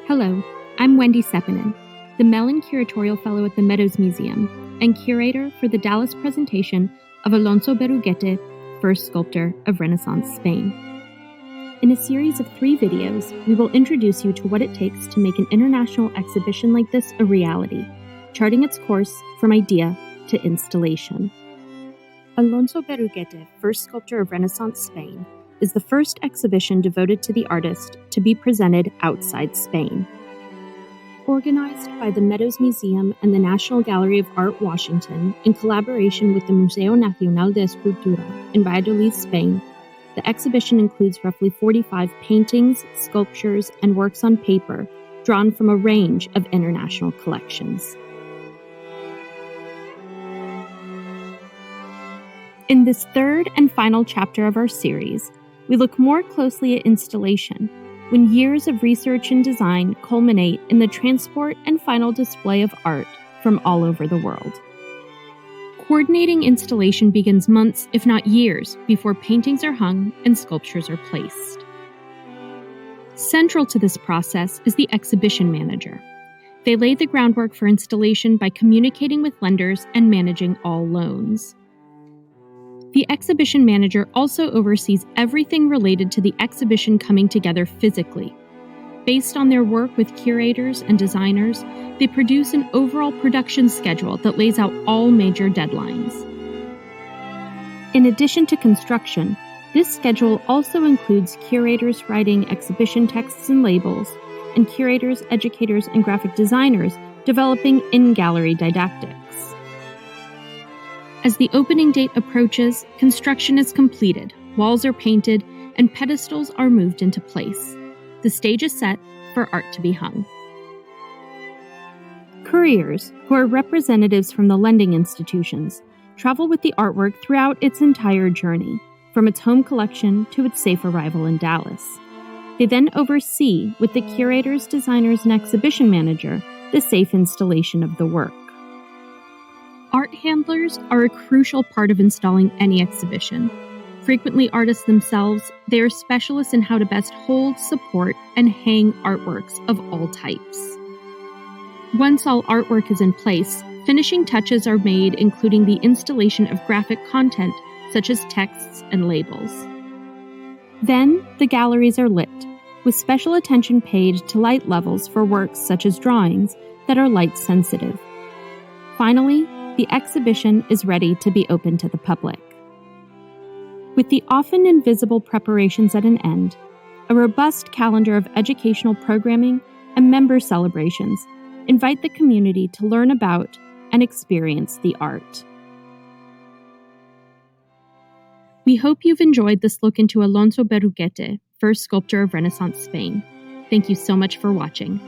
Hello, I'm Wendy Sepinen, the Mellon Curatorial Fellow at the Meadows Museum and curator for the Dallas presentation of Alonso Berruguete, First Sculptor of Renaissance Spain. In a series of 3 videos, we will introduce you to what it takes to make an international exhibition like this a reality, charting its course from idea to installation. Alonso Berruguete, First Sculptor of Renaissance Spain, is the first exhibition devoted to the artist to be presented outside Spain. Organized by the Meadows Museum and the National Gallery of Art, Washington, in collaboration with the Museo Nacional de Escultura in Valladolid, Spain, the exhibition includes roughly 45 paintings, sculptures, and works on paper drawn from a range of international collections. In this third and final chapter of our series, we look more closely at installation, when years of research and design culminate in the transport and final display of art from all over the world. Coordinating installation begins months, if not years, before paintings are hung and sculptures are placed. Central to this process is the exhibition manager. They lay the groundwork for installation by communicating with lenders and managing all loans. The exhibition manager also oversees everything related to the exhibition coming together physically. Based on their work with curators and designers, they produce an overall production schedule that lays out all major deadlines. In addition to construction, this schedule also includes curators writing exhibition texts and labels, and curators, educators, and graphic designers developing in-gallery didactics. As the opening date approaches, construction is completed, walls are painted, and pedestals are moved into place. The stage is set for art to be hung. Couriers, who are representatives from the lending institutions, travel with the artwork throughout its entire journey, from its home collection to its safe arrival in Dallas. They then oversee, with the curators, designers, and exhibition manager, the safe installation of the work. Art handlers are a crucial part of installing any exhibition. Frequently artists themselves, they are specialists in how to best hold, support, and hang artworks of all types. Once all artwork is in place, finishing touches are made, including the installation of graphic content such as texts and labels. Then, the galleries are lit, with special attention paid to light levels for works such as drawings that are light sensitive. Finally, the exhibition is ready to be open to the public. With the often invisible preparations at an end, a robust calendar of educational programming and member celebrations invite the community to learn about and experience the art. We hope you've enjoyed this look into Alonso Berruguete, First Sculptor of Renaissance Spain. Thank you so much for watching.